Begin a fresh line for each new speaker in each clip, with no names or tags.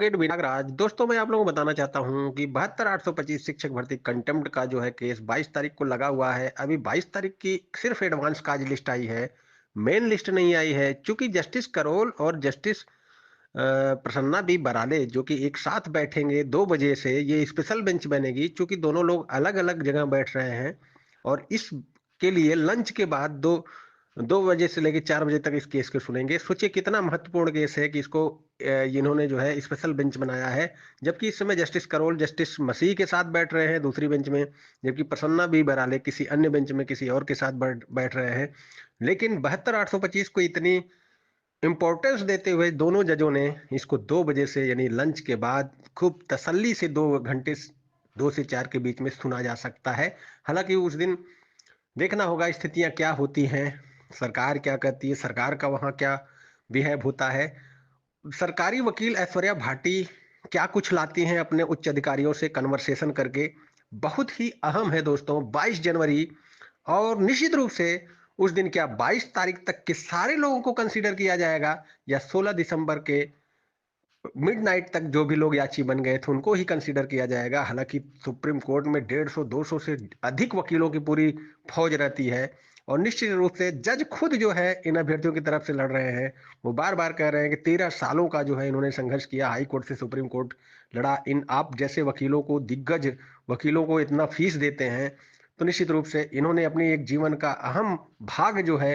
नागराज दोस्तों, मैं आप लोगों को बताना चाहता हूं कि 72,825 शिक्षक भर्ती कंटेम्प्ट का जो है केस 22 तारीख को लगा हुआ है। अभी 22 तारीख की सिर्फ एडवांस काज लिस्ट आई है, मेन लिस्ट नहीं आई है। चूंकि जस्टिस करोल और जस्टिस प्रसन्ना बी बराले जो कि एक साथ बैठेंगे 2 बजे से, ये स्पेशल बेंच बनेगी। चूंकि दोनों लोग अलग अलग जगह बैठ रहे हैं और इस के लिए लंच के बाद 2 बजे से लेकर 4 बजे तक इस केस को सुनेंगे। सोचिए कितना महत्वपूर्ण केस है कि इसको इन्होंने जो है स्पेशल बेंच बनाया है। जबकि इस समय जस्टिस करोल जस्टिस मसीह के साथ बैठ रहे हैं दूसरी बेंच में, जबकि प्रसन्ना बी बराले किसी अन्य बेंच में किसी और के साथ बैठ रहे हैं। लेकिन 72,825 को इतनी इंपॉर्टेंस देते हुए दोनों जजों ने इसको 2 बजे से यानी लंच के बाद खूब तसल्ली से 2 घंटे 2 से 4 के बीच में सुना जा सकता है। हालांकि उस दिन देखना होगा स्थितियां क्या होती हैं, सरकार क्या कहती है, सरकार का वहां क्या बिहेव होता है। सरकारी वकील ऐश्वर्या भाटी क्या कुछ लाती हैं अपने उच्च अधिकारियों से कन्वर्सेशन करके, बहुत ही अहम है दोस्तों। 22 जनवरी, और निश्चित रूप से उस दिन क्या 22 तारीख तक के सारे लोगों को कंसीडर किया जाएगा या 16 दिसंबर के मिडनाइट तक जो भी लोग याची बन गए थे उनको ही कंसीडर किया जाएगा। हालांकि सुप्रीम कोर्ट में 150-200 से अधिक वकीलों की पूरी फौज रहती है और निश्चित रूप से जज खुद जो है इन अभ्यर्थियों की तरफ से लड़ रहे हैं। वो बार बार कह रहे हैं कि 13 सालों का जो है इन्होंने संघर्ष किया, हाई कोर्ट से सुप्रीम कोर्ट लड़ा। इन आप जैसे वकीलों को, दिग्गज वकीलों को इतना फीस देते हैं, तो निश्चित रूप से इन्होंने अपनी एक जीवन का अहम भाग जो है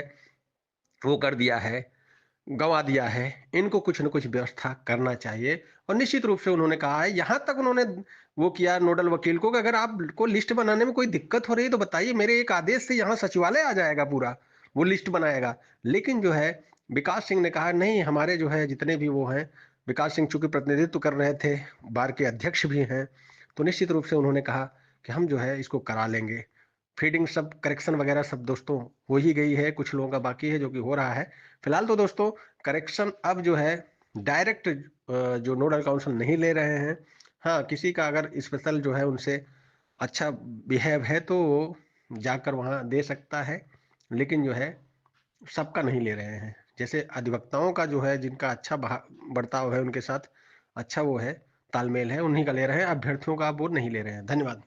वो कर दिया है, गंवा दिया है। इनको कुछ न कुछ व्यवस्था करना चाहिए। और निश्चित रूप से उन्होंने कहा है, यहां तक उन्होंने वो किया नोडल वकील को कि अगर आपको लिस्ट बनाने में कोई दिक्कत हो रही है तो बताइए, मेरे एक आदेश से यहाँ सचिवालय आ जाएगा, पूरा वो लिस्ट बनाएगा। लेकिन जो है विकास सिंह ने कहा नहीं, हमारे जो है जितने भी वो हैं, विकास सिंह चूंकि प्रतिनिधित्व कर रहे थे, बार के अध्यक्ष भी हैं, तो निश्चित रूप से उन्होंने कहा कि हम जो है इसको करा लेंगे। फीडिंग सब करेक्शन वगैरह सब दोस्तों हो ही गई है, कुछ लोगों का बाकी है जो कि हो रहा है। फिलहाल तो दोस्तों करेक्शन अब जो है डायरेक्ट जो नोडल काउंसिल नहीं ले रहे हैं। हाँ, किसी का अगर स्पेशल जो है उनसे अच्छा बिहेव है तो वो जाकर वहाँ दे सकता है, लेकिन जो है सबका नहीं ले रहे हैं। जैसे अधिवक्ताओं का जो है, जिनका अच्छा बर्ताव है, उनके साथ अच्छा वो है, तालमेल है, उन्हीं का ले रहे हैं। अभ्यर्थियों का आप वो नहीं ले रहे हैं। धन्यवाद।